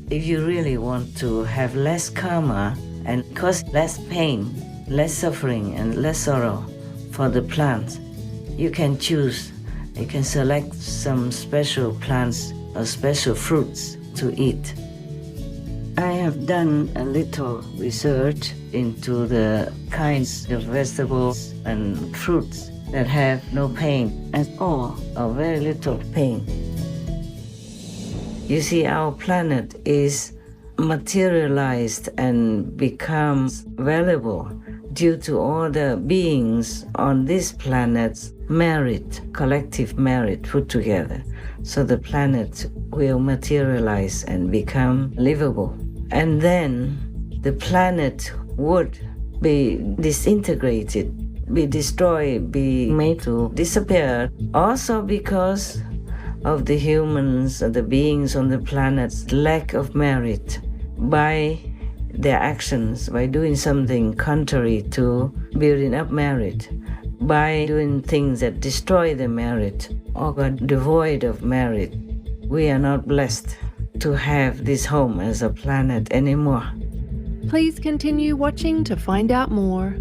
If you really want to have less karma and cause less pain, less suffering, and less sorrow for the plants, you can choose. You can select some special plants or special fruits to eat. I have done a little research into the kinds of vegetables and fruits that have no pain at all, or very little pain. You see, our planet is materialized and becomes valuable due to all the beings on this planet's merit, collective merit put together. So the planet will materialize and become livable. And then the planet would be disintegrated, be destroyed, be made to disappear, also because of the humans, the beings on the planet's lack of merit by their actions, by doing something contrary to building up merit, by doing things that destroy the merit or are devoid of merit. We are not blessed to have this home as a planet anymore. Please continue watching to find out more.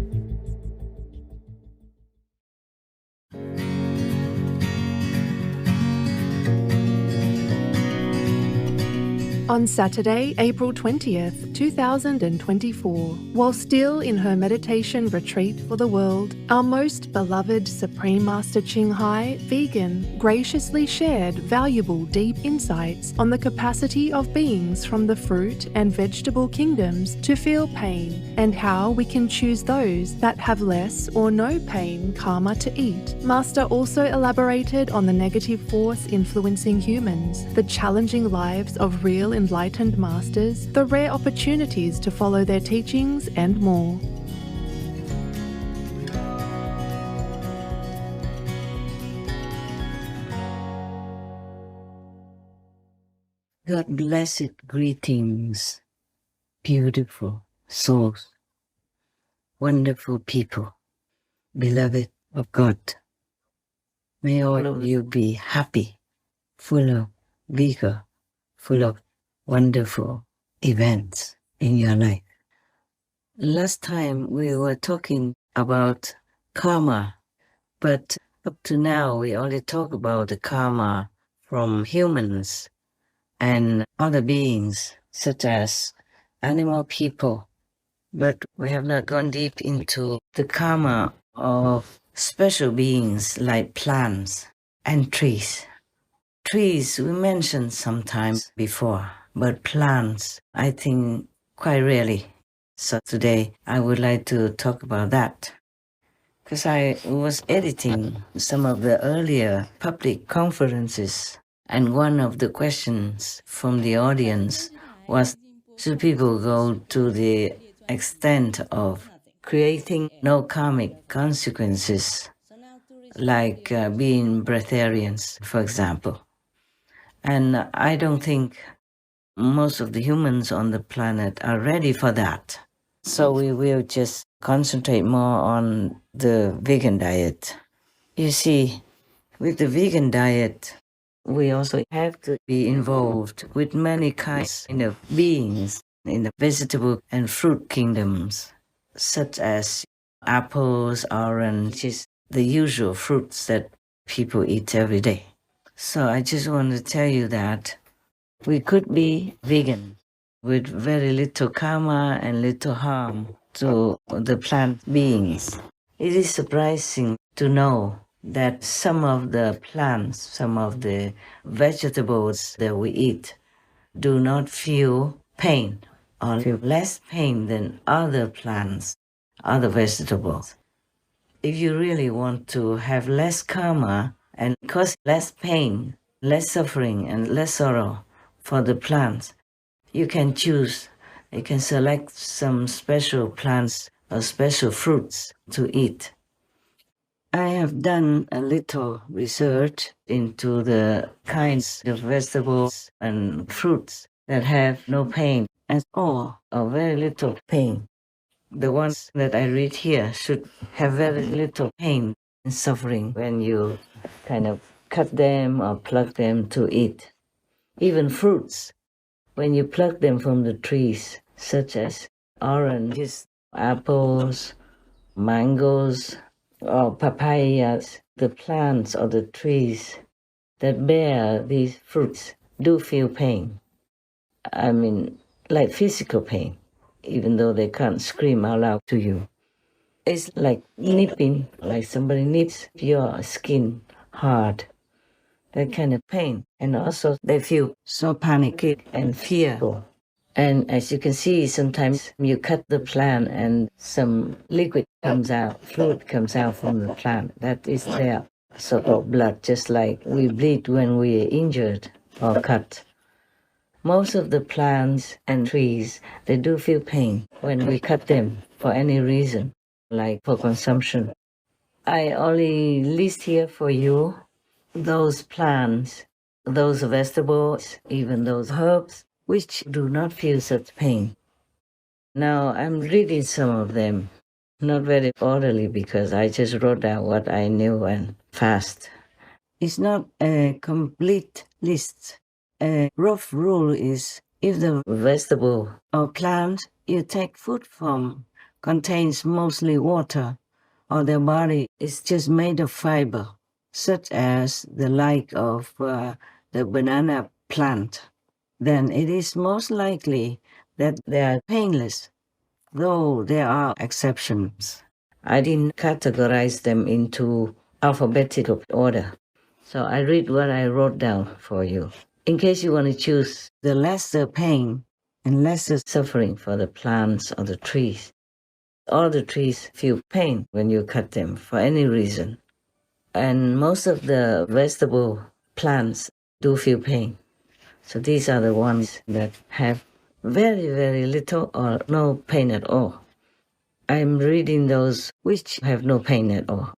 On Saturday, April 20th, 2024, while still in her meditation retreat for the world, our most beloved Supreme Master Ching Hai, vegan, graciously shared valuable deep insights on the capacity of beings from the fruit and vegetable kingdoms to feel pain and how we can choose those that have less or no pain karma to eat. Master also elaborated on the negative force influencing humans, the challenging lives of real enlightened masters, the rare opportunities to follow their teachings, and more. God blessed greetings, beautiful souls, wonderful people, beloved of God. May all of you be happy, full of vigor, full of wonderful events in your life. Last time we were talking about karma, but up to now we only talk about the karma from humans and other beings such as animal people. But we have not gone deep into the karma of special beings like plants and trees. Trees we mentioned sometimes before, but plants, I think, quite rarely. So today I would like to talk about that. Because I was editing some of the earlier public conferences, and one of the questions from the audience was, should people go to the extent of creating no karmic consequences, like being breatharians, for example? And I don't think most of the humans on the planet are ready for that. So we will just concentrate more on the vegan diet. You see, with the vegan diet, we also have to be involved with many kinds of beings in the vegetable and fruit kingdoms, such as apples, oranges, the usual fruits that people eat every day. So I just want to tell you that we could be vegan with very little karma and little harm to the plant beings. It is surprising to know that some of the plants, some of the vegetables that we eat do not feel pain or feel less pain than other plants, other vegetables. If you really want to have less karma and cause less pain, less suffering, and less sorrow for the plants, you can choose. You can select some special plants or special fruits to eat. I have done a little research into the kinds of vegetables and fruits that have no pain at all, or very little pain. The ones that I read here should have very little pain and suffering when you kind of cut them or pluck them to eat. Even fruits. when you pluck them from the trees, such as oranges, apples, mangoes, or papayas, the plants or the trees that bear these fruits do feel pain. I mean, like physical pain, even though they can't scream out loud to you. It's like nipping, like somebody nips your skin hard. That kind of pain. And also they feel so panicky and fearful. And as you can see, sometimes you cut the plant and some liquid comes out, fluid comes out from the plant. That is their sort of blood, just like we bleed when we are injured or cut. Most of the plants and trees, they do feel pain when we cut them for any reason, like for consumption. I only list here for you those plants, those vegetables, even those herbs, which do not feel such pain. Now I'm reading some of them, not very orderly because I just wrote down what I knew and fast. It's not a complete list. A rough rule is if the vegetable or plant you take food from contains mostly water, or their body is just made of fiber, such as the like of the banana plant, then it is most likely that they are painless, though there are exceptions. I didn't categorize them into alphabetical order, so I read what I wrote down for you. In case you want to choose the lesser pain and lesser suffering for the plants or the trees. All the trees feel pain when you cut them for any reason. And most of the vegetable plants do feel pain. So these are the ones that have very, very little or no pain at all. I'm reading those which have no pain at all.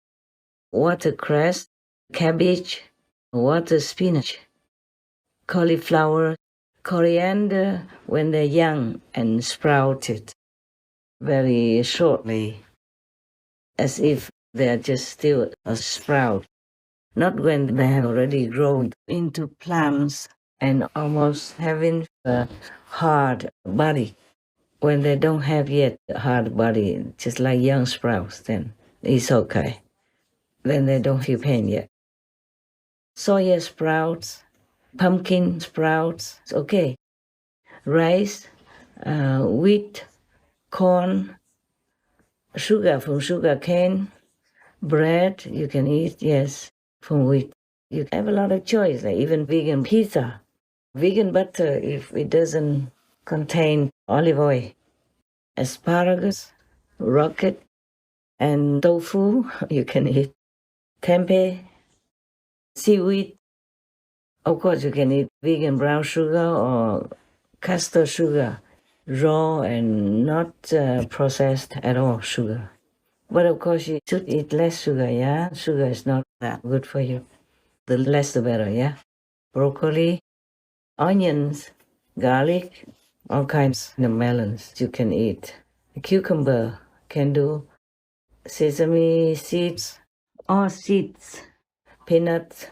Watercress, cabbage, water spinach, cauliflower, coriander when they're young and sprouted very shortly, as if they're just still a sprout, not when they have already grown into plants and almost having a hard body. When they don't have yet a hard body, just like young sprouts, then it's okay. Then they don't feel pain yet. Soya sprouts, pumpkin sprouts, it's okay. Rice, wheat, corn, sugar from sugar cane, bread you can eat, yes, from wheat. You have a lot of choice, like even vegan pizza, vegan butter if it doesn't contain olive oil, asparagus, rocket, and tofu you can eat, tempeh, seaweed. Of course, you can eat vegan brown sugar or castor sugar, raw and not processed at all sugar. But of course, you should eat less sugar, yeah? Sugar is not that good for you. The less the better, yeah? Broccoli, onions, garlic, all kinds of melons you can eat. Cucumber can do. Sesame seeds, all seeds, peanuts,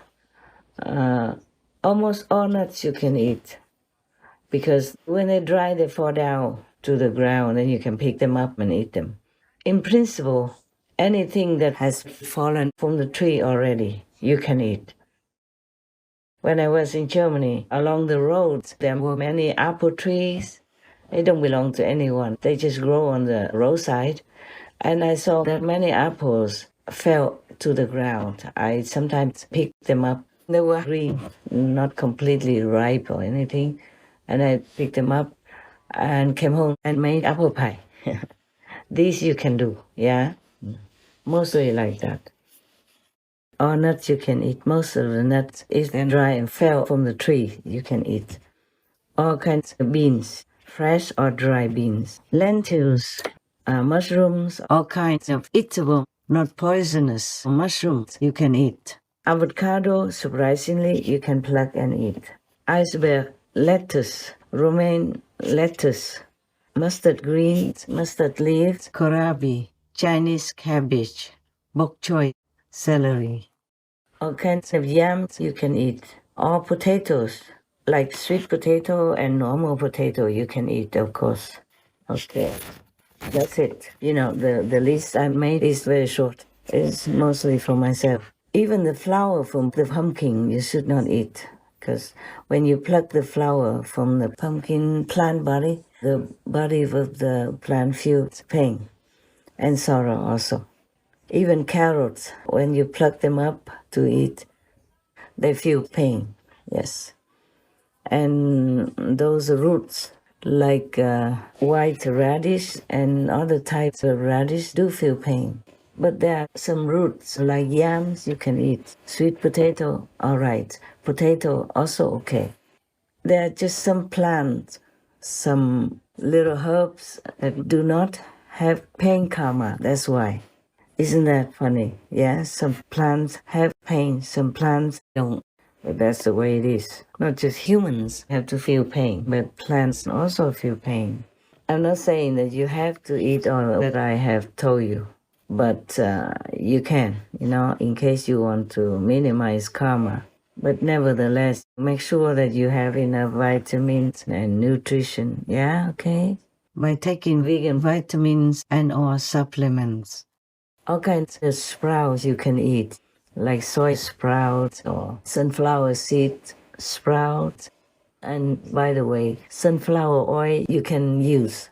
almost all nuts you can eat. Because when they dry, they fall down to the ground and you can pick them up and eat them. In principle, anything that has fallen from the tree already, you can eat. When I was in Germany, along the roads, there were many apple trees. They don't belong to anyone. They just grow on the roadside. And I saw that many apples fell to the ground. I sometimes picked them up. They were green, not completely ripe or anything. And I picked them up and came home and made apple pie. These you can do, yeah? Mostly like that. All nuts you can eat. Most of the nuts is dry and fell from the tree you can eat. All kinds of beans, fresh or dry beans. Lentils, mushrooms, all kinds of eatable, not poisonous mushrooms you can eat. Avocado, surprisingly, you can pluck and eat. Iceberg, lettuce, romaine lettuce, mustard greens, mustard leaves, kohlrabi, Chinese cabbage, bok choy, celery. All kinds of yams you can eat. All potatoes, Like sweet potato and normal potato you can eat, of course. Okay. That's it. The list I made is very short. It's mostly for myself. Even the flower from the pumpkin you should not eat, because when you pluck the flower from the pumpkin plant body, the body of the plant feels pain and sorrow also. Even carrots, when you pluck them up to eat, they feel pain, yes. And those roots, like white radish and other types of radish, do feel pain. But there are some roots, like yams, you can eat. Sweet potato, all right. Potato, also okay. There are just some plants, some little herbs that do not have pain karma, that's why. Isn't that funny? Yeah, some plants have pain, some plants don't. But that's the way it is. Not just humans have to feel pain, but plants also feel pain. I'm not saying that you have to eat all that I have told you, but you can, in case you want to minimize karma. But nevertheless, make sure that you have enough vitamins and nutrition. Yeah, okay? By taking vegan vitamins and or supplements. All kinds of sprouts you can eat, like soy sprouts or sunflower seed sprouts. And by the way, sunflower oil you can use.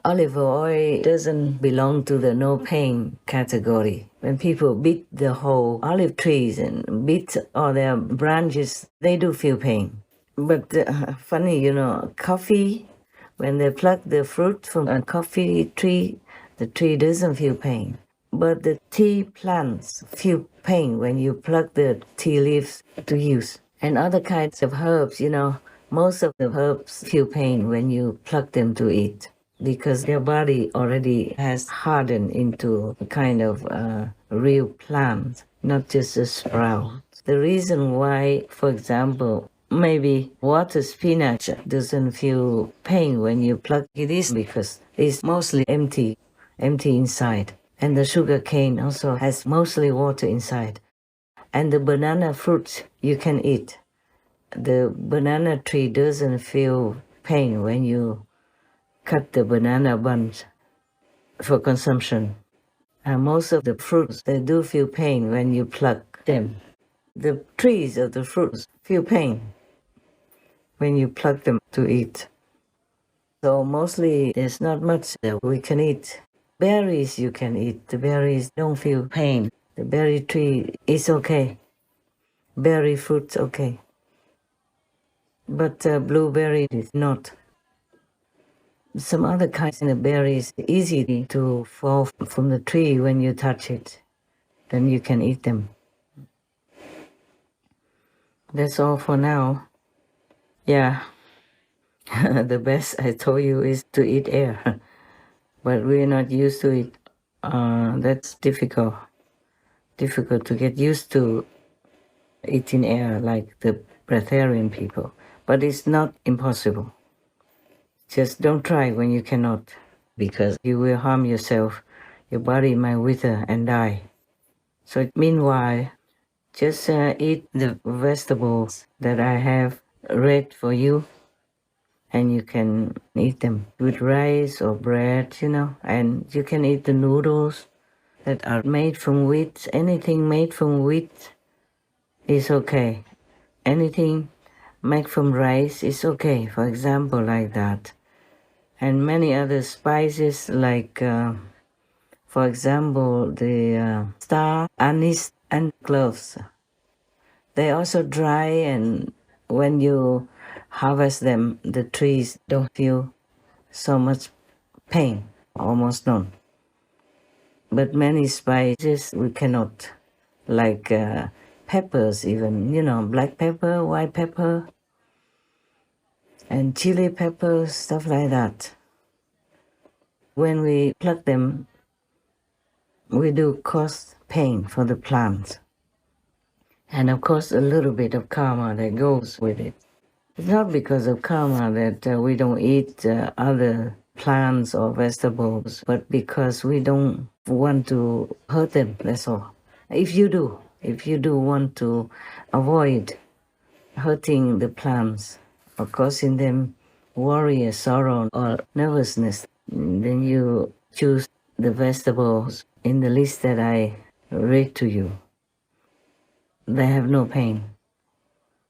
Olive oil doesn't belong to the no pain category. When people beat the whole olive trees and beat all their branches, they do feel pain. But funny, coffee, when they pluck the fruit from a coffee tree, the tree doesn't feel pain. But the tea plants feel pain when you pluck the tea leaves to use. And other kinds of herbs, most of the herbs feel pain when you pluck them to eat, because their body already has hardened into a kind of real plant, not just a sprout. The reason why, for example, maybe water spinach doesn't feel pain when you pluck it is because it's mostly empty inside. And the sugar cane also has mostly water inside. And the banana fruits you can eat. The banana tree doesn't feel pain when you cut the banana bunch for consumption. And most of the fruits, they do feel pain when you pluck them. The trees of the fruits feel pain when you pluck them to eat. So mostly there's not much that we can eat. Berries you can eat. The berries don't feel pain. The berry tree is okay. Berry fruit's okay. But blueberry is not. Some other kinds of berries easy to fall from the tree when you touch it. Then you can eat them. That's all for now. Yeah. The best I told you is to eat air. But we're not used to it. That's difficult. Difficult to get used to eating air like the breatharian people. But it's not impossible. Just don't try when you cannot, because you will harm yourself. Your body might wither and die. So meanwhile, just eat the vegetables that I have read for you, and you can eat them with rice or bread, and you can eat the noodles that are made from wheat. Anything made from wheat is okay. Anything made from rice is okay, for example, like that. And many other spices like, for example, the star anise and cloves. They also dry, and when you harvest them, the trees don't feel so much pain, almost none. But many spices we cannot, like peppers even, black pepper, white pepper, and chili pepper, stuff like that. When we pluck them, we do cause pain for the plant. And of course, a little bit of karma that goes with it. It's not because of karma that we don't eat other plants or vegetables, but because we don't want to hurt them, that's all. If you do want to avoid hurting the plants, or causing them worry or sorrow or nervousness, then you choose the vegetables in the list that I read to you. They have no pain.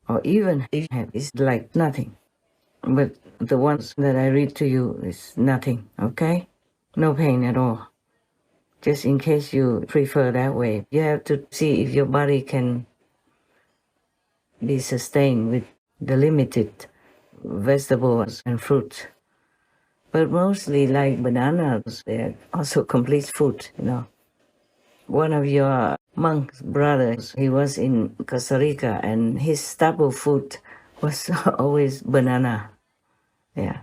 Or even if you have, it's like nothing. But the ones that I read to you is nothing, okay? No pain at all. Just in case you prefer that way, you have to see if your body can be sustained with the limited vegetables and fruit. But mostly like bananas, they're also complete food, you know. One of your monk's brothers, he was in Costa Rica and his staple food was always banana. Yeah,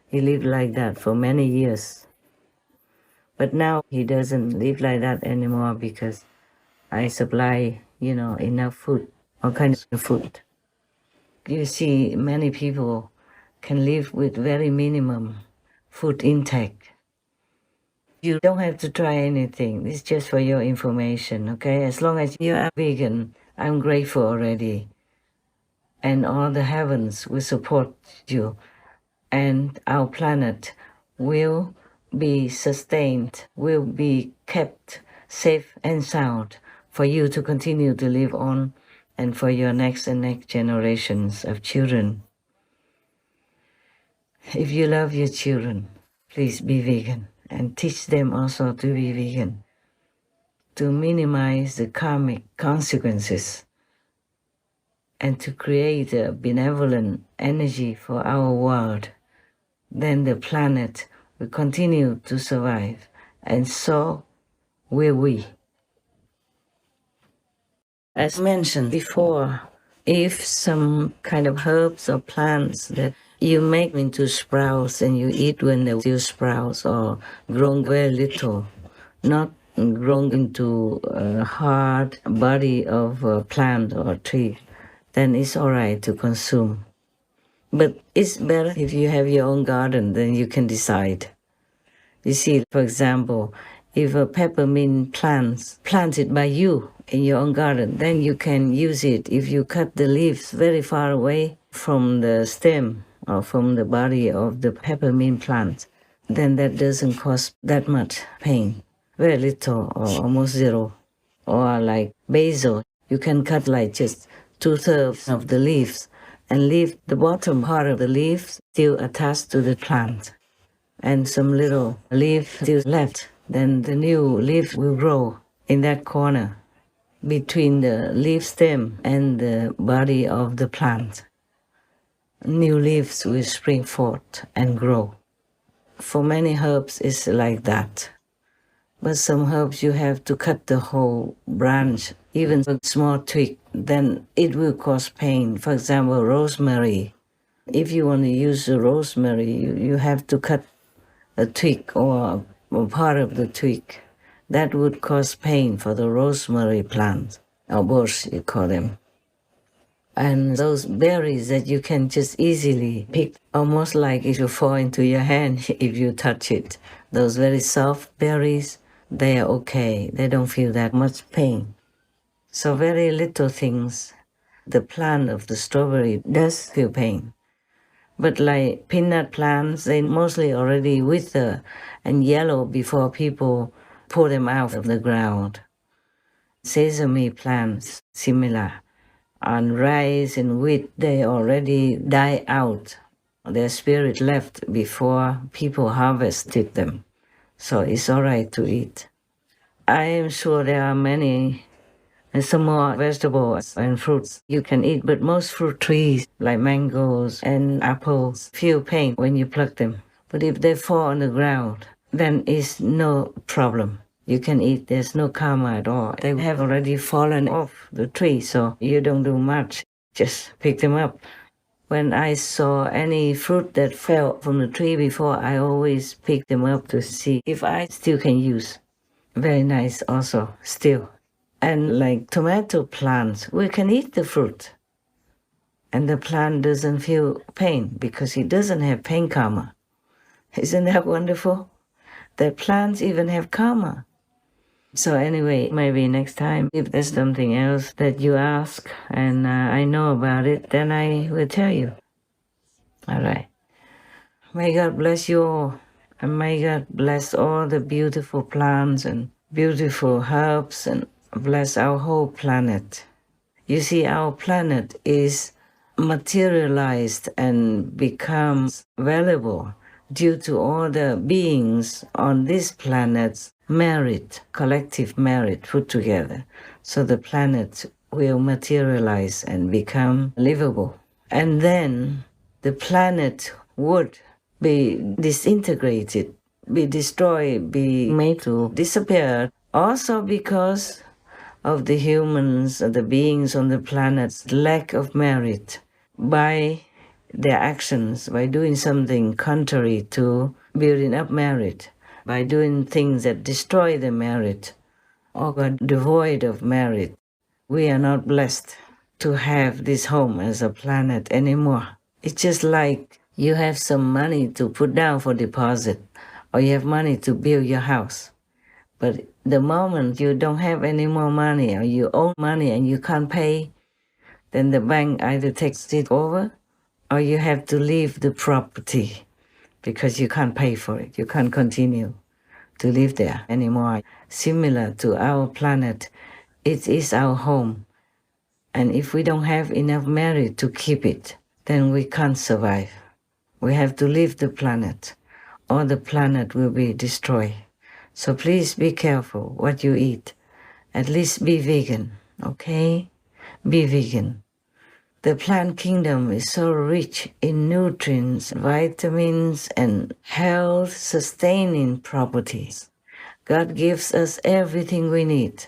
he lived like that for many years. But now he doesn't live like that anymore because I supply, enough food, all kinds of food. You see, many people can live with very minimum food intake. You don't have to try anything. It's just for your information, okay? As long as you are vegan, I'm grateful already. And all the heavens will support you. And our planet will be sustained, will be kept safe and sound for you to continue to live on and for your next and next generations of children. If you love your children, please be vegan and teach them also to be vegan, to minimize the karmic consequences and to create a benevolent energy for our world. Then the planet will continue to survive, and so will we. As mentioned before, if some kind of herbs or plants that you make into sprouts and you eat when they're still sprouts or grown very little, not grown into a hard body of a plant or tree, then it's all right to consume. But it's better if you have your own garden, then you can decide. You see, for example, if a peppermint planted by you in your own garden, then you can use it if you cut the leaves very far away from the stem or from the body of the peppermint plant. Then that doesn't cause that much pain, very little or almost zero. Or like basil, you can cut like just 2/3 of the leaves and leave the bottom part of the leaves still attached to the plant. And some little leaf still left, then the new leaf will grow in that corner between the leaf stem and the body of the plant. New leaves will spring forth and grow. For many herbs, it's like that. But some herbs you have to cut the whole branch, even a small twig, then it will cause pain. For example, rosemary. If you want to use the rosemary, you have to cut a twig or part of the twig. That would cause pain for the rosemary plant, or bush, you call them. And those berries that you can just easily pick, almost like it will fall into your hand if you touch it. Those very soft berries, they are okay. They don't feel that much pain. So very little things. The plant of the strawberry does feel pain. But like peanut plants, they mostly already wither and yellow before people pull them out of the ground. Sesame plants, similar. And rice and wheat, they already die out. Their spirit left before people harvested them. So it's all right to eat. I am sure there are many and some more vegetables and fruits you can eat, but most fruit trees like mangoes and apples feel pain when you pluck them. But if they fall on the ground, then it's no problem. You can eat, there's no karma at all. They have already fallen off the tree, so you don't do much. Just pick them up. When I saw any fruit that fell from the tree before, I always pick them up to see if I still can use. Very nice also, still. And like tomato plants, we can eat the fruit. And the plant doesn't feel pain because it doesn't have pain karma. Isn't that wonderful? That plants even have karma. So anyway, maybe next time, if there's something else that you ask and I know about it, then I will tell you. All right. May God bless you all. And may God bless all the beautiful plants and beautiful herbs and bless our whole planet. You see, our planet is materialized and becomes valuable due to all the beings on this planet's merit, collective merit put together. So the planet will materialize and become livable. And then the planet would be disintegrated, be destroyed, be made to disappear, also because of the humans, the beings on the planet's lack of merit by their actions, by doing something contrary to building up merit, by doing things that destroy the merit or are devoid of merit. We are not blessed to have this home as a planet anymore. It's just like you have some money to put down for deposit, or you have money to build your house. But the moment you don't have any more money, or you owe money and you can't pay, then the bank either takes it over or you have to leave the property because you can't pay for it. You can't continue to live there anymore. Similar to our planet, it is our home. And if we don't have enough merit to keep it, then we can't survive. We have to leave the planet, or the planet will be destroyed. So please be careful what you eat. At least be vegan, okay? Be vegan. The plant kingdom is so rich in nutrients, vitamins, and health-sustaining properties. God gives us everything we need.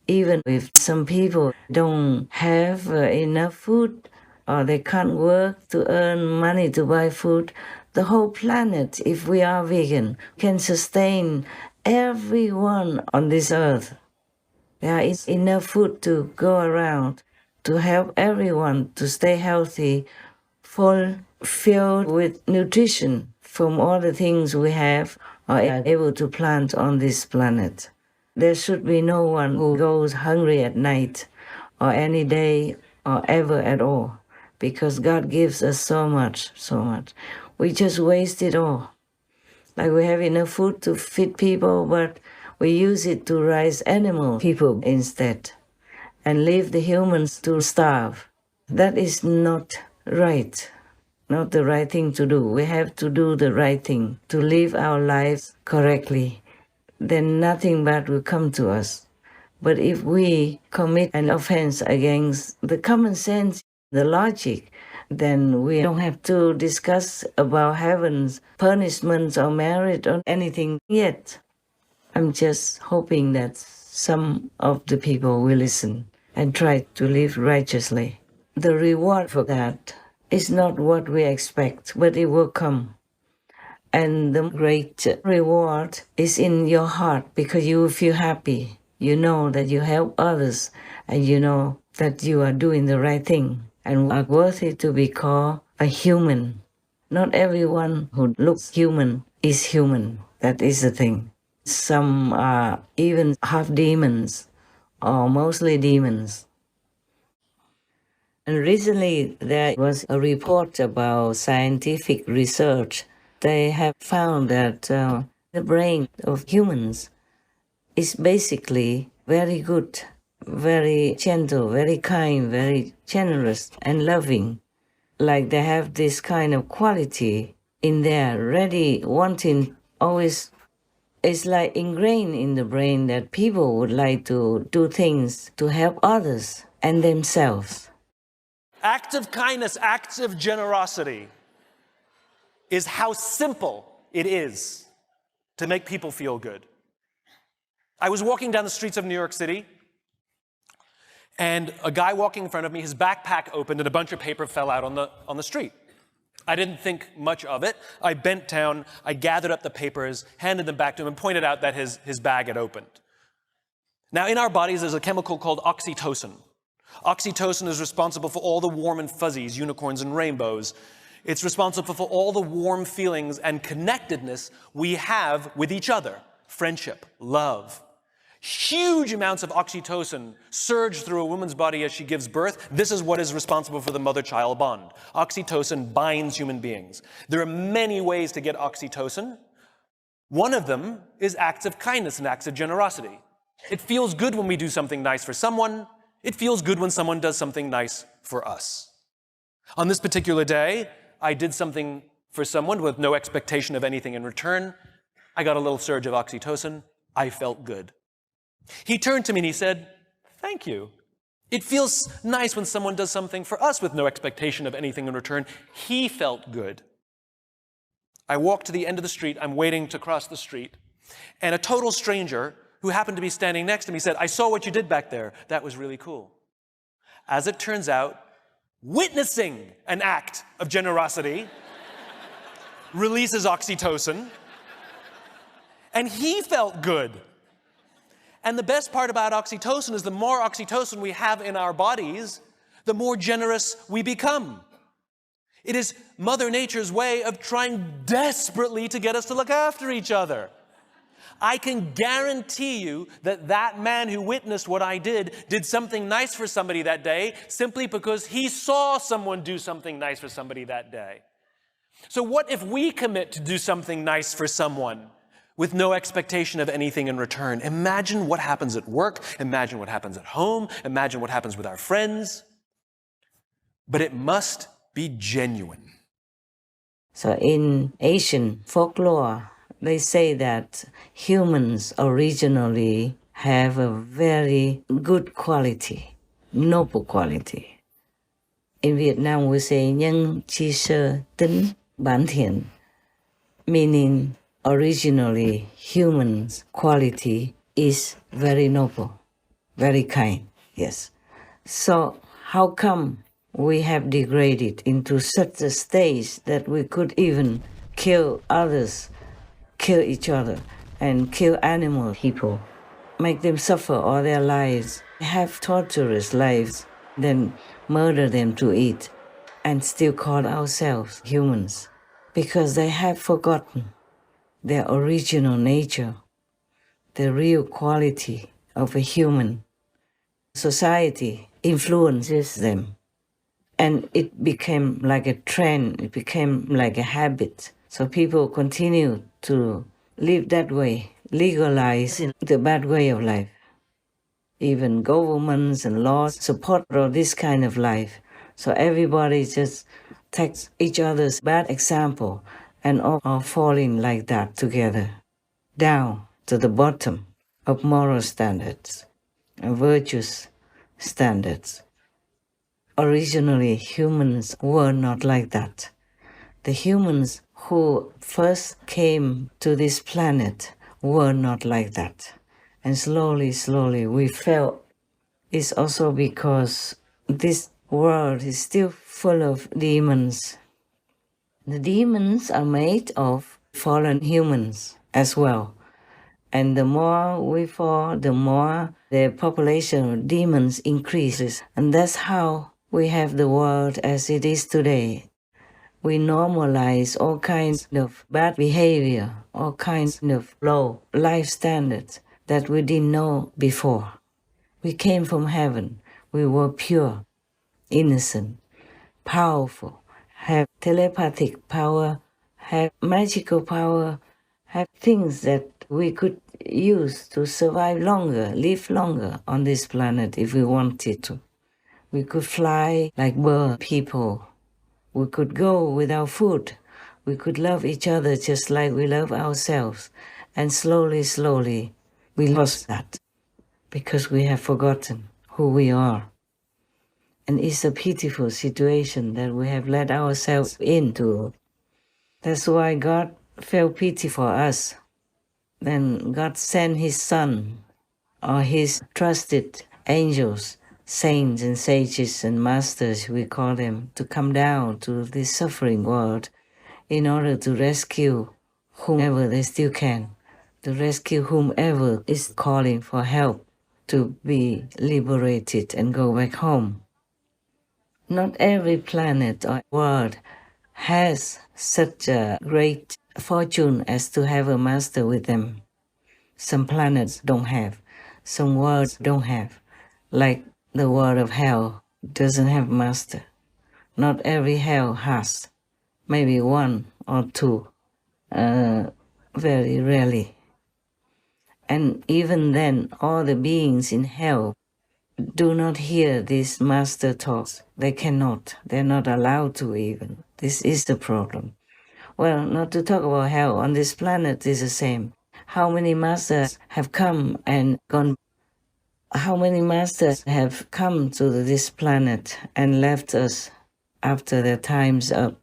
Even if some people don't have enough food, or they can't work to earn money to buy food, the whole planet, if we are vegan, can sustain everyone on this earth. There is enough food to go around to help everyone to stay healthy, filled with nutrition from all the things we have or are able to plant on this planet. There should be no one who goes hungry at night or any day or ever at all, because God gives us so much, so much. We just waste it all. Like we have enough food to feed people, but we use it to raise people instead and leave the humans to starve. That is not right, not the right thing to do. We have to do the right thing, to live our lives correctly. Then nothing bad will come to us. But if we commit an offense against the common sense, the logic, then we don't have to discuss about heaven's punishments or merit or anything yet. I'm just hoping that some of the people will listen and try to live righteously. The reward for that is not what we expect, but it will come. And the great reward is in your heart, because you will feel happy. You know that you help others, and you know that you are doing the right thing and are worthy to be called a human. Not everyone who looks human is human. That is the thing. Some are even half demons or mostly demons. And recently there was a report about scientific research. They have found that the brain of humans is basically very good, very gentle, very kind, very generous and loving. Like they have this kind of quality in there, ready, wanting, always. It's like ingrained in the brain that people would like to do things to help others and themselves. Acts of kindness, acts of generosity is how simple it is to make people feel good. I was walking down the streets of New York City, and a guy walking in front of me, his backpack opened and a bunch of paper fell out on the street. I didn't think much of it. I bent down, I gathered up the papers, handed them back to him, and pointed out that his bag had opened. Now, in our bodies, there's a chemical called oxytocin. Oxytocin is responsible for all the warm and fuzzies, unicorns and rainbows. It's responsible for all the warm feelings and connectedness we have with each other. Friendship, love. Huge amounts of oxytocin surge through a woman's body as she gives birth. This is what is responsible for the mother-child bond. Oxytocin binds human beings. There are many ways to get oxytocin. One of them is acts of kindness and acts of generosity. It feels good when we do something nice for someone. It feels good when someone does something nice for us. On this particular day, I did something for someone with no expectation of anything in return. I got a little surge of oxytocin. I felt good. He turned to me and he said, "Thank you. It feels nice when someone does something for us with no expectation of anything in return." He felt good. I walked to the end of the street. I'm waiting to cross the street. And a total stranger who happened to be standing next to me said, "I saw what you did back there. That was really cool." As it turns out, witnessing an act of generosity releases oxytocin, and he felt good. And the best part about oxytocin is the more oxytocin we have in our bodies, the more generous we become. It is Mother Nature's way of trying desperately to get us to look after each other. I can guarantee you that that man who witnessed what I did something nice for somebody that day simply because he saw someone do something nice for somebody that day. So what if we commit to do something nice for someone with no expectation of anything in return? Imagine what happens at work. Imagine what happens at home. Imagine what happens with our friends. But it must be genuine. So in Asian folklore, they say that humans originally have a very good quality, noble quality. In Vietnam, we say nhân chi sơ tính bản thiện, meaning originally humans' quality is very noble, very kind, yes. So how come we have degraded into such a stage that we could even kill others, kill each other, and kill animal people, make them suffer all their lives, have torturous lives, then murder them to eat, and still call ourselves humans? Because they have forgotten their original nature, the real quality of a human. Society influences them. And it became like a trend, it became like a habit. So people continue to live that way, legalizing the bad way of life. Even governments and laws support all this kind of life. So everybody just takes each other's bad example and all are falling like that together, down to the bottom of moral standards and virtuous standards. Originally, humans were not like that. The humans who first came to this planet were not like that. And slowly we felt it's also because this world is still full of demons. The demons are made of fallen humans as well. And the more we fall, the more the population of demons increases. And that's how we have the world as it is today. We normalize all kinds of bad behavior, all kinds of low life standards that we didn't know before. We came from heaven. We were pure, innocent, powerful, have telepathic power, have magical power, have things that we could use to survive longer, live longer on this planet if we wanted to. We could fly like bird people. We could go without food. We could love each other just like we love ourselves. And slowly, we lost that because we have forgotten who we are. And it's a pitiful situation that we have let ourselves into. That's why God felt pity for us. Then God sent His Son, or His trusted angels, saints and sages and masters, we call them, to come down to this suffering world in order to rescue whomever they still can, to rescue whomever is calling for help to be liberated and go back home. Not every planet or world has such a great fortune as to have a master with them. Some planets don't have. some words don't have, like the word of hell doesn't have master. Not every hell has, maybe one or two, very rarely. And even then, all the beings in hell do not hear these master talks. They cannot. They're not allowed to even. This is the problem. Well, not to talk about hell, on this planet is the same. How many masters have come and gone? How many masters have come to this planet and left us after their time's up?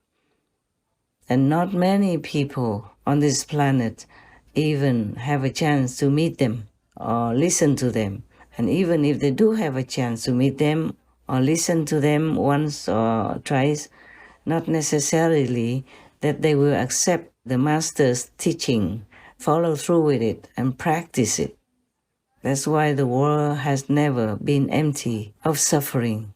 And not many people on this planet even have a chance to meet them or listen to them. And even if they do have a chance to meet them or listen to them once or twice, not necessarily that they will accept the master's teaching, follow through with it, and practice it. That's why the world has never been empty of suffering.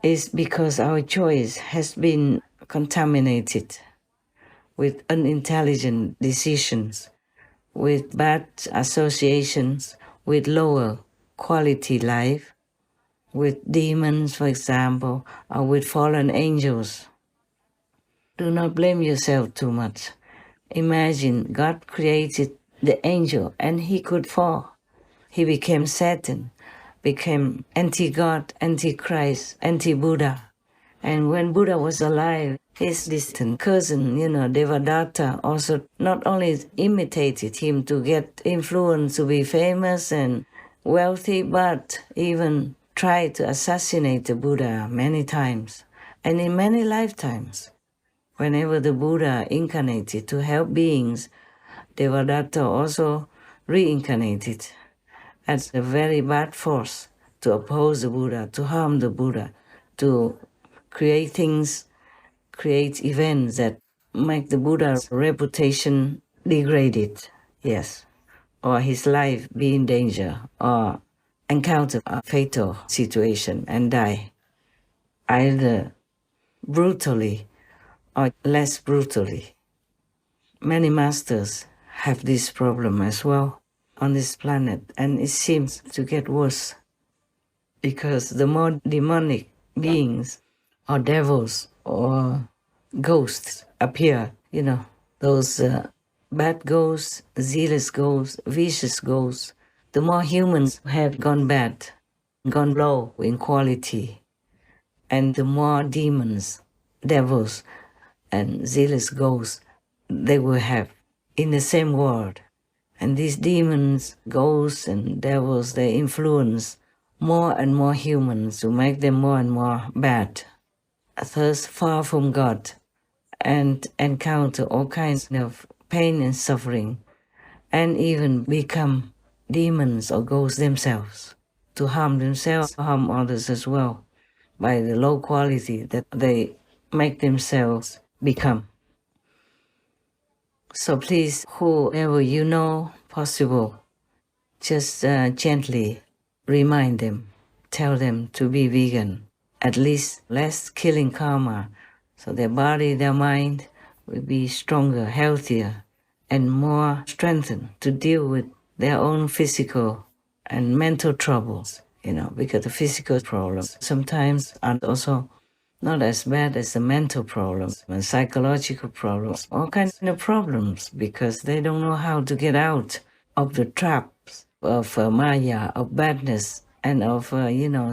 It's because our choice has been contaminated with unintelligent decisions, with bad associations, with lower quality life, with demons, for example, or with fallen angels. Do not blame yourself too much. Imagine God created the angel and he could fall. He became Satan, became anti-God, anti-Christ, anti-Buddha. And when Buddha was alive, his distant cousin, Devadatta, also not only imitated him to get influence to be famous and wealthy, but even tried to assassinate the Buddha many times and in many lifetimes. Whenever the Buddha incarnated to help beings, Devadatta also reincarnated as a very bad force to oppose the Buddha, to harm the Buddha, to create things, create events that make the Buddha's reputation degraded, yes, or his life be in danger, or encounter a fatal situation and die, either brutally or less brutally. Many masters have this problem as well on this planet, and it seems to get worse because the more demonic beings or devils or ghosts appear, those bad ghosts, zealous ghosts, vicious ghosts, the more humans have gone bad, gone low in quality, and the more demons, devils, and zealous ghosts they will have in the same world. And these demons, ghosts, and devils, they influence more and more humans to make them more and more bad, thus far from God, and encounter all kinds of pain and suffering, and even become demons or ghosts themselves, to harm themselves, harm others as well, by the low quality that they make themselves become. So please, whoever you know possible, just gently remind them, tell them to be vegan, at least less killing karma, so their body, their mind will be stronger, healthier, and more strengthened to deal with their own physical and mental troubles, because the physical problems sometimes are also not as bad as the mental problems and psychological problems, all kinds of problems, because they don't know how to get out of the traps of Maya, of badness, and of,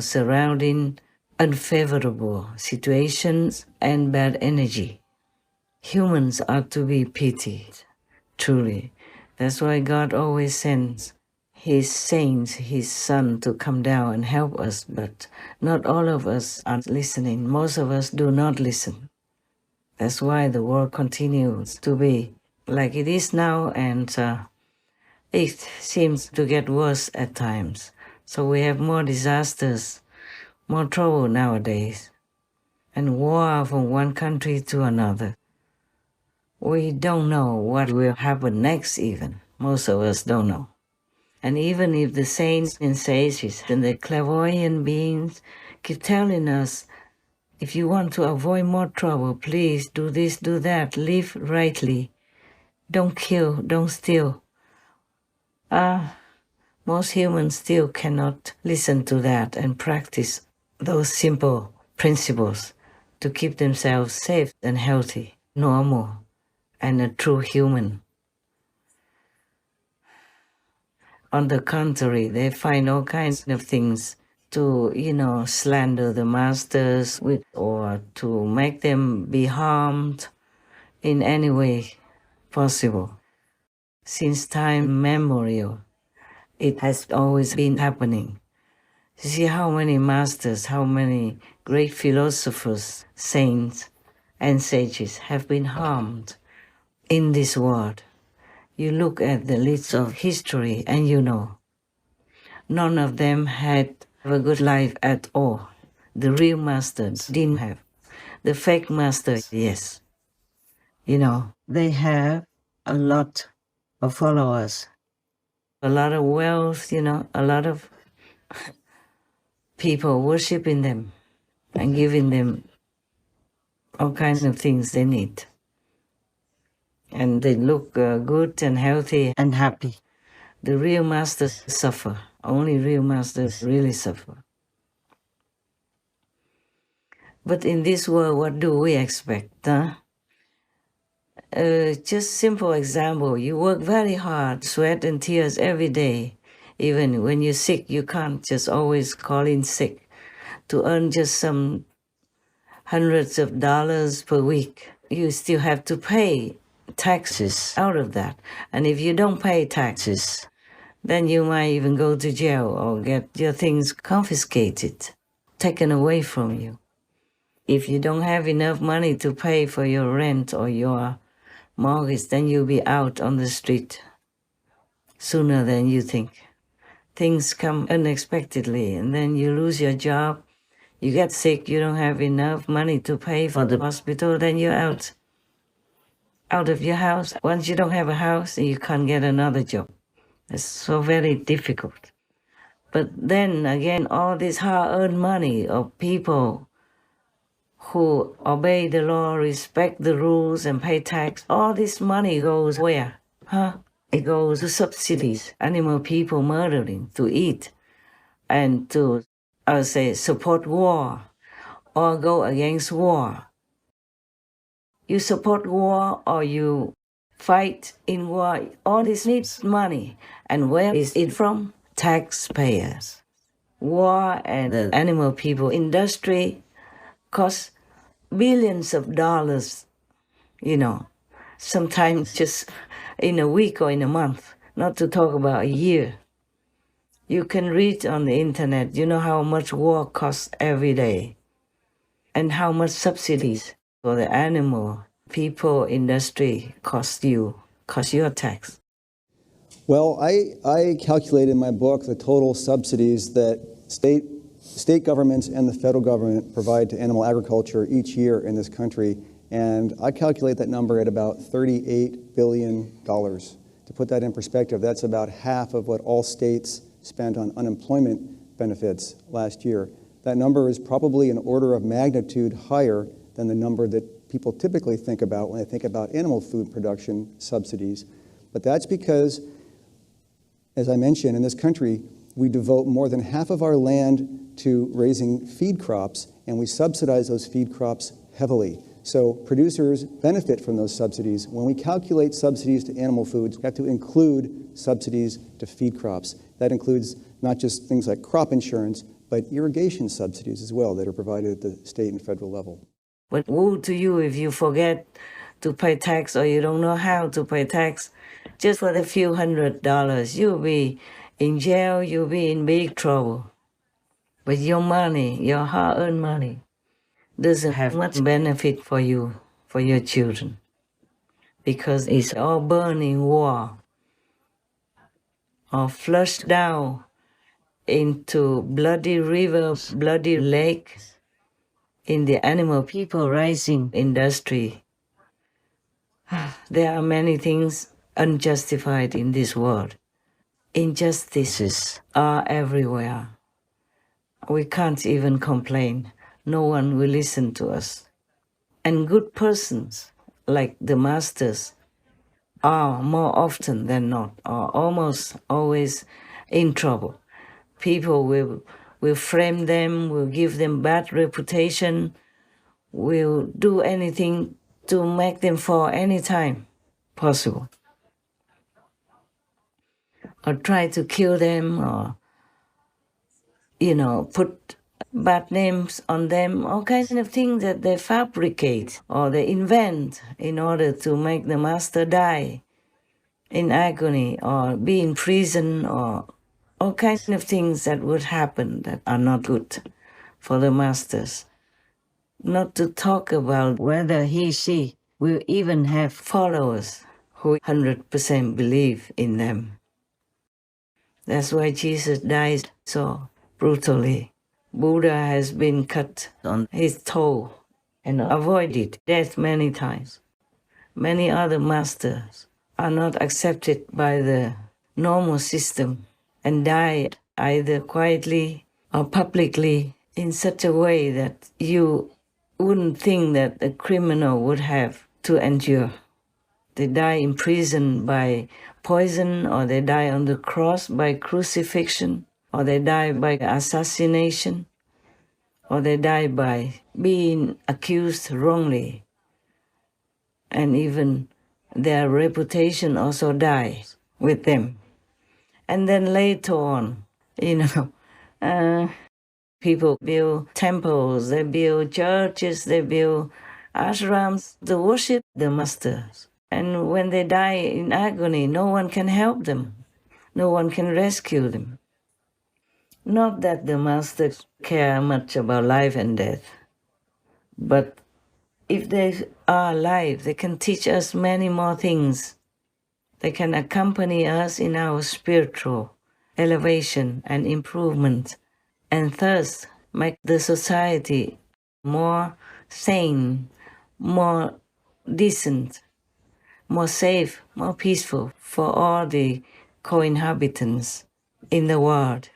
surrounding unfavorable situations and bad energy. Humans are to be pitied, truly. That's why God always sends His saints, His Son, to come down and help us, but not all of us are listening. Most of us do not listen. That's why the world continues to be like it is now, and it seems to get worse at times. So we have more disasters, more trouble nowadays, and war from one country to another. We don't know what will happen next even. Most of us don't know. And even if the saints and sages and the clairvoyant beings keep telling us, if you want to avoid more trouble, please do this, do that, live rightly, don't kill, don't steal. Most humans still cannot listen to that and practice those simple principles to keep themselves safe and healthy, normal, and a true human. On the contrary, they find all kinds of things to, slander the masters with, or to make them be harmed in any way possible. Since time immemorial, it has always been happening. You see how many masters, how many great philosophers, saints, and sages have been harmed in this world. You look at the list of history and you know, none of them had a good life at all. The real masters didn't have. The fake masters, yes. They have a lot of followers, a lot of wealth, a lot of people worshiping them and giving them all kinds of things they need. And they look good and healthy and happy. The real masters suffer. Only real masters really suffer. But in this world, what do we expect? Just simple example, you work very hard, sweat and tears every day. Even when you're sick, you can't just always call in sick to earn just some hundreds of dollars per week. You still have to pay taxes out of that. And if you don't pay taxes, then you might even go to jail or get your things confiscated, taken away from you. If you don't have enough money to pay for your rent or your mortgage, then you'll be out on the street sooner than you think. Things come unexpectedly, and then you lose your job, you get sick, you don't have enough money to pay for the hospital, then you're out of your house. Once you don't have a house, you can't get another job. It's so very difficult. But then again, all this hard-earned money of people who obey the law, respect the rules, and pay tax, all this money goes where? It goes to subsidies, animal people murdering, to eat, and to, I would say, support war or go against war. You support war or you fight in war, all this needs money. And where is it from? Taxpayers. War and the animal people industry costs billions of dollars, sometimes just in a week or in a month, not to talk about a year. You can read on the internet, how much war costs every day and how much subsidies for the animal people industry cost your tax. Well, I calculated in my book the total subsidies that state governments and the federal government provide to animal agriculture each year in this country, and I calculate that number at about $38 billion. To put that in perspective, that's about half of what all states spent on unemployment benefits last year. That number is probably an order of magnitude higher than the number that people typically think about when they think about animal food production subsidies. But that's because, as I mentioned, in this country, we devote more than half of our land to raising feed crops, and we subsidize those feed crops heavily. So producers benefit from those subsidies. When we calculate subsidies to animal foods, we have to include subsidies to feed crops. That includes not just things like crop insurance, but irrigation subsidies as well that are provided at the state and federal level. But woe to you if you forget to pay tax or you don't know how to pay tax. Just for the few $100s, you'll be in jail, you'll be in big trouble. But your money, your hard-earned money, doesn't have much benefit for you, for your children, because it's all burned in war or flushed down into bloody rivers, bloody lakes, in the animal people raising industry. There are many things unjustified in this world. Injustices are everywhere. We can't even complain. No one will listen to us. And good persons, like the masters, are more often than not, or almost always in trouble. People will frame them, will give them bad reputation, will do anything to make them fall any time possible. Or try to kill them, or, put bad names on them, all kinds of things that they fabricate or they invent in order to make the master die in agony or be in prison, or all kinds of things that would happen that are not good for the masters. Not to talk about whether she will even have followers who 100% believe in them. That's why Jesus died so brutally. Buddha has been cut on his toe and avoided death many times. Many other masters are not accepted by the normal system and died either quietly or publicly in such a way that you wouldn't think that a criminal would have to endure. They die in prison by poison, or they die on the cross by crucifixion, or they die by assassination, or they die by being accused wrongly. And even their reputation also dies with them. And then later on, people build temples, they build churches, they build ashrams to worship the masters. And when they die in agony, no one can help them. No one can rescue them. Not that the masters care much about life and death, but if they are alive, they can teach us many more things. They can accompany us in our spiritual elevation and improvement, and thus make the society more sane, more decent, more safe, more peaceful for all the co-inhabitants in the world.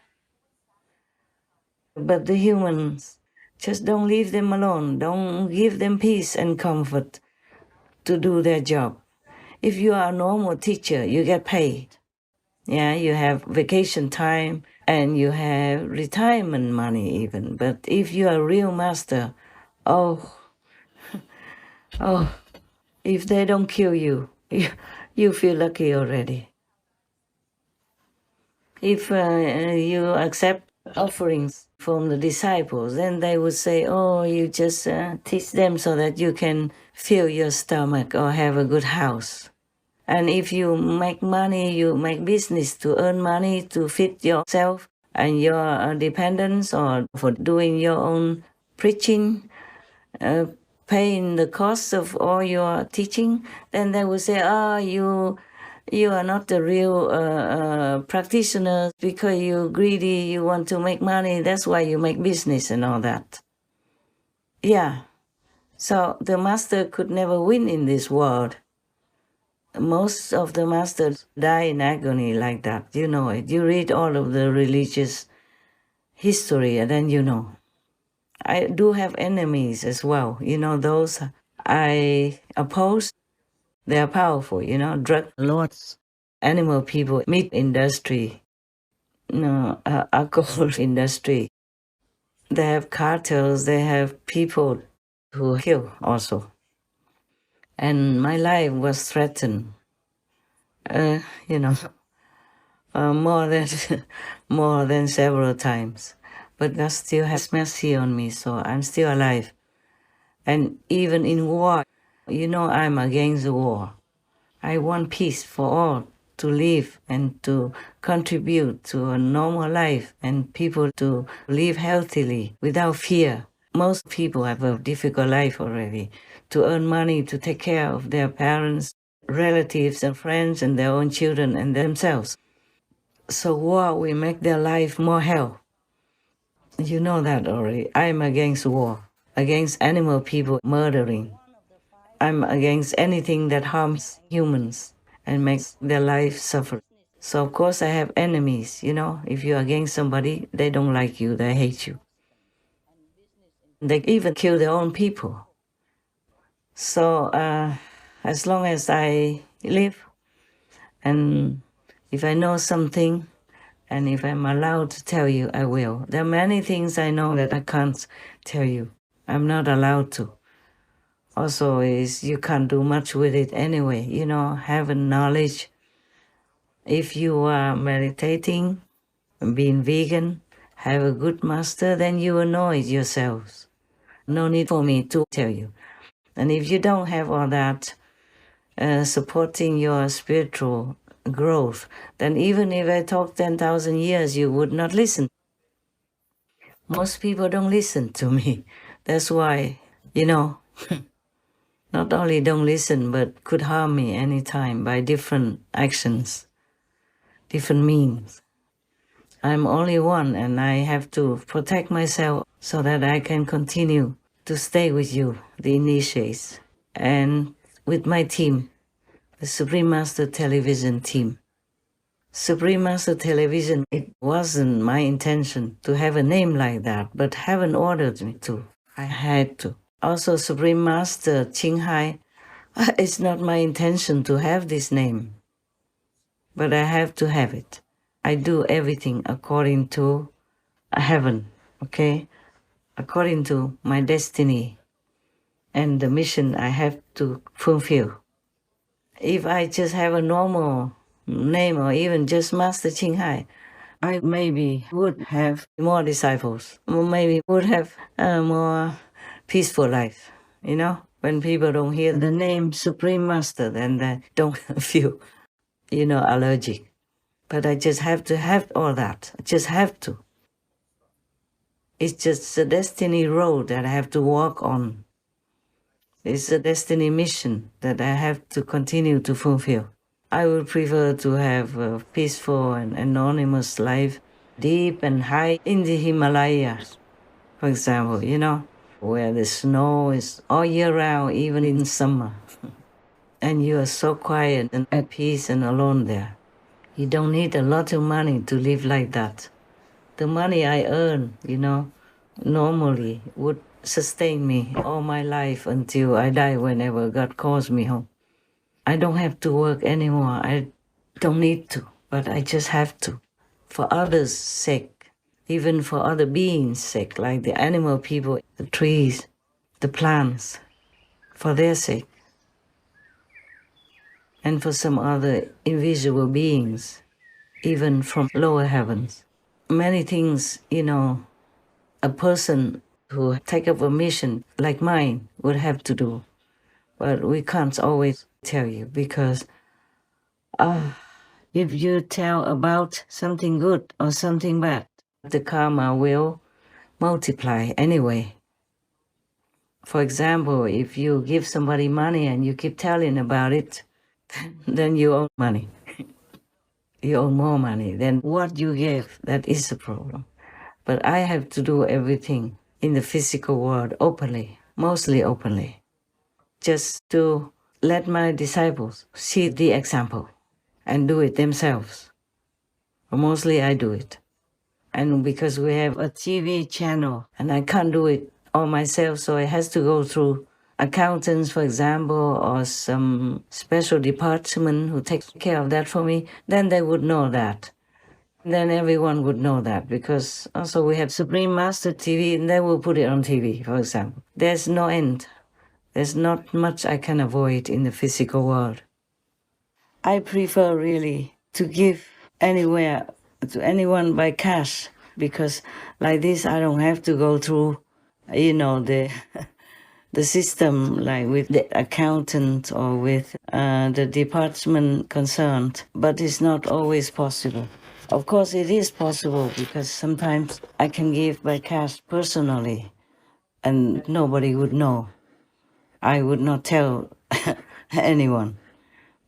But the humans, just don't leave them alone. Don't give them peace and comfort to do their job. If you are a normal teacher, you get paid. Yeah, you have vacation time and you have retirement money even. But if you are a real master, oh, if they don't kill you, you feel lucky already. If you accept offerings from the disciples, then they would say, oh, you just teach them so that you can fill your stomach or have a good house. And if you make money, you make business to earn money to feed yourself and your dependents, or for doing your own preaching, paying the cost of all your teaching, then they will say, you are not the real practitioner because you're greedy, you want to make money, that's why you make business and all that. Yeah, so the master could never win in this world. Most of the masters die in agony like that, you know it. You read all of the religious history and then you know. I do have enemies as well, those I oppose. They are powerful, drug lords, animal people, meat industry, alcohol industry. They have cartels, they have people who kill also. And my life was threatened, more than several times. But God still has mercy on me, so I'm still alive. And even in war, I'm against the war. I want peace for all to live and to contribute to a normal life and people to live healthily without fear. Most people have a difficult life already, to earn money to take care of their parents, relatives and friends and their own children and themselves. So war will make their life more hell. You know that already. I'm against war, against animal people murdering. I'm against anything that harms humans and makes their life suffer. So of course I have enemies, If you're against somebody, they don't like you, they hate you. They even kill their own people. So as long as I live, and if I know something, And if I'm allowed to tell you, I will. There are many things I know that I can't tell you. I'm not allowed to. Also, is you can't do much with it anyway. Having knowledge. If you are meditating, being vegan, have a good master, then you will know it yourselves. No need for me to tell you. And if you don't have all that supporting your spiritual growth, then even if I talk 10,000 years, you would not listen. Most people don't listen to me. That's why, not only don't listen, but could harm me anytime by different actions, different means. I'm only one, and I have to protect myself so that I can continue to stay with you, the initiates, and with my team, the Supreme Master Television team. Supreme Master Television, it wasn't my intention to have a name like that, but heaven ordered me to. I had to. Also, Supreme Master Qinghai, it's not my intention to have this name, but I have to have it. I do everything according to heaven, okay? According to my destiny and the mission I have to fulfill. If I just have a normal name or even just Master Qinghai, I maybe would have more disciples, or maybe would have a more peaceful life, When people don't hear the name Supreme Master, then they don't feel, allergic. But I just have to have all that. I just have to. It's just a destiny road that I have to walk on. It's a destiny mission that I have to continue to fulfill. I would prefer to have a peaceful and anonymous life, deep and high in the Himalayas, for example, where the snow is all year round, even in summer. And you are so quiet and at peace and alone there. You don't need a lot of money to live like that. The money I earn, normally would sustain me all my life until I die whenever God calls me home. I don't have to work anymore. I don't need to, but I just have to. For others' sake, even for other beings' sake, like the animal people, the trees, the plants, for their sake. And for some other invisible beings, even from lower heavens. Many things, a person who take up a mission like mine would have to do. But we can't always tell you because if you tell about something good or something bad, the karma will multiply anyway. For example, if you give somebody money and you keep telling about it, then you owe money. You owe more money than what you gave. That is the problem. But I have to do everything in the physical world openly, mostly openly, just to let my disciples see the example and do it themselves. Mostly I do it. And because we have a TV channel and I can't do it all myself, so it has to go through accountants, for example, or some special department who takes care of that for me, then they would know that. Then everyone would know that because also we have Supreme Master TV and they will put it on TV, for example. There's no end. There's not much I can avoid in the physical world. I prefer really to give anywhere to anyone by cash because like this I don't have to go through, the system, like with the accountant or with the department concerned, but it's not always possible. Of course, it is possible because sometimes I can give by cash personally and nobody would know. I would not tell anyone.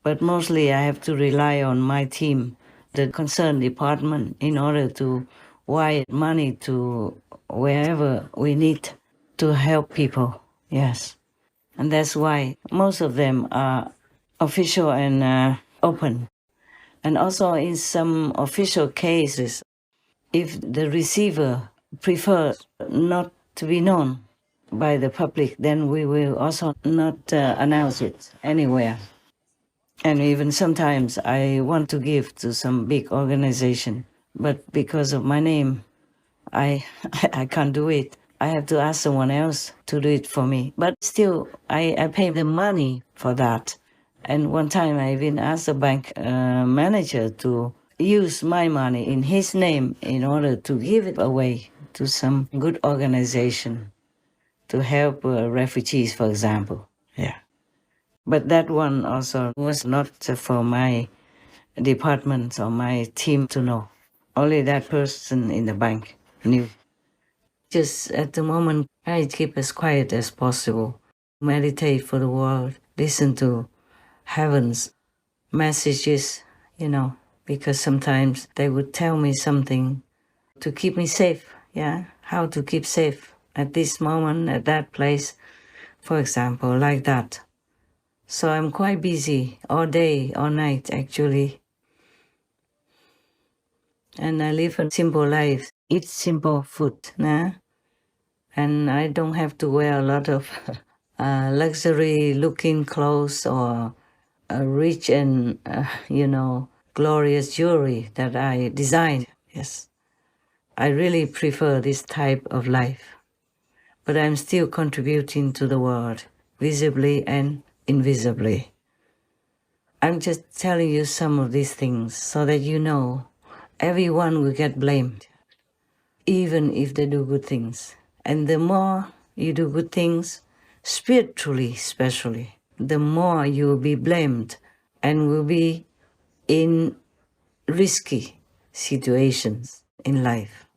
But mostly I have to rely on my team, the concerned department, in order to wire money to wherever we need to help people. Yes. And that's why most of them are official and open. And also in some official cases, if the receiver prefers not to be known by the public, then we will also not announce it anywhere. And even sometimes I want to give to some big organization But because of my name, I I can't do it. I have to ask someone else to do it for me. But still, I pay the money for that. And one time I even asked the bank manager to use my money in his name in order to give it away to some good organization to help refugees, for example. Yeah. But that one also was not for my department or my team to know. Only that person in the bank knew. Just at the moment, I keep as quiet as possible. Meditate for the world, listen to heaven's messages, because sometimes they would tell me something to keep me safe, how to keep safe at this moment, at that place, for example, like that. So I'm quite busy all day, all night, actually. And I live a simple life, eat simple food, and I don't have to wear a lot of luxury-looking clothes or rich and, glorious jewelry that I design. Yes, I really prefer this type of life. But I'm still contributing to the world, visibly and invisibly. I'm just telling you some of these things so that you know everyone will get blamed, even if they do good things. And the more you do good things, spiritually especially, the more you will be blamed and will be in risky situations in life.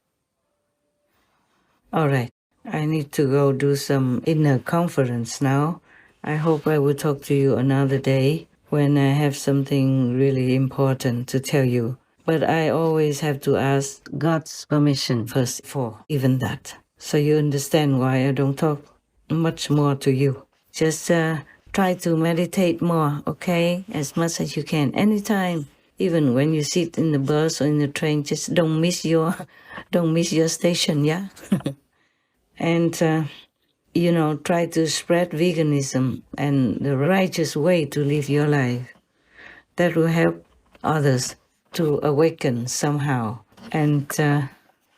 All right, I need to go do some inner conference now. I hope I will talk to you another day when I have something really important to tell you. But I always have to ask God's permission first for even that. So you understand why I don't talk much more to you. Just try to meditate more, okay? As much as you can, anytime. Even when you sit in the bus or in the train, just don't miss your station, yeah? And, try to spread veganism and the righteous way to live your life. That will help others to awaken somehow. And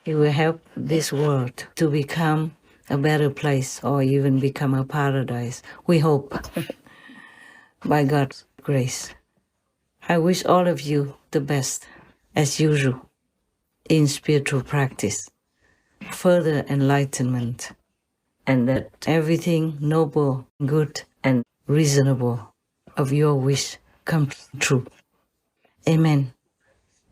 it will help this world to become a better place or even become a paradise. We hope, by God's grace. I wish all of you the best, as usual, in spiritual practice, further enlightenment, and that everything noble, good, and reasonable of your wish comes true. Amen.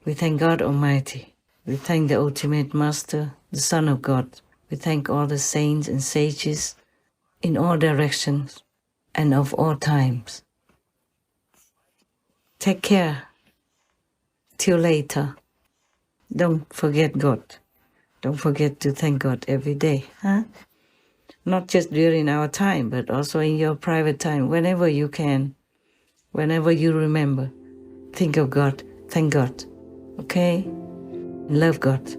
We thank God Almighty. We thank the Ultimate Master, the Son of God. We thank all the saints and sages in all directions and of all times. Take care. Till later. Don't forget God. Don't forget to thank God every day, Not just during our time, but also in your private time, whenever you can, whenever you remember. Think of God, thank God, okay? Love God.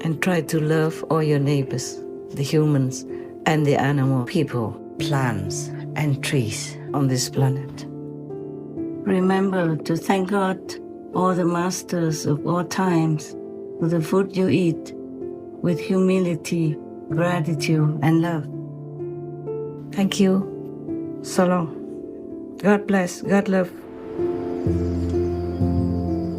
And try to love all your neighbors, the humans and the animal people, plants and trees on this planet. Remember to thank God, all the masters of all times, for the food you eat, with humility, gratitude, and love. Thank you. So long. God bless. God love.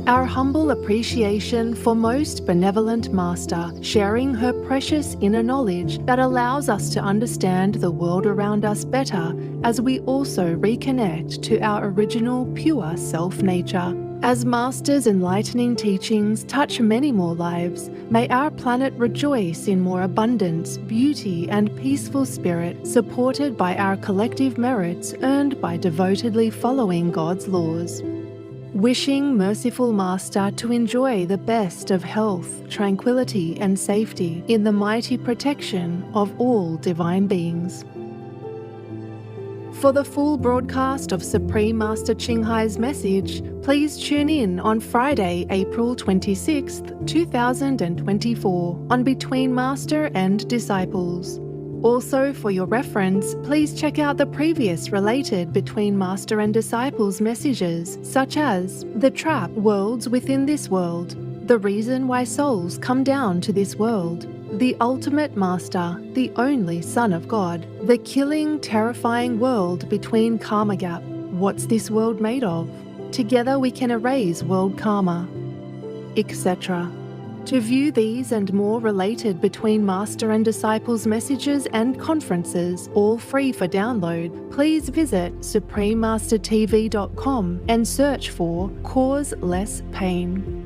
Our humble appreciation for Most Benevolent Master, sharing her precious inner knowledge that allows us to understand the world around us better as we also reconnect to our original pure self-nature. As Master's enlightening teachings touch many more lives, may our planet rejoice in more abundance, beauty, and peaceful spirit, supported by our collective merits earned by devotedly following God's laws. Wishing Merciful Master to enjoy the best of health, tranquility, and safety in the mighty protection of all divine beings. For the full broadcast of Supreme Master Ching Hai's message, please tune in on Friday, April 26th, 2024 on Between Master and Disciples. Also, for your reference, please check out the previous related Between Master and Disciples messages, such as The Trap Worlds Within This World, The reason why souls come down to this world. The ultimate master, the only Son of God. The killing, terrifying world between karma gap. What's this world made of? Together we can erase world karma, etc. To view these and more related between Master and Disciples messages and conferences, all free for download, please visit suprememastertv.com and search for Cause Less Pain.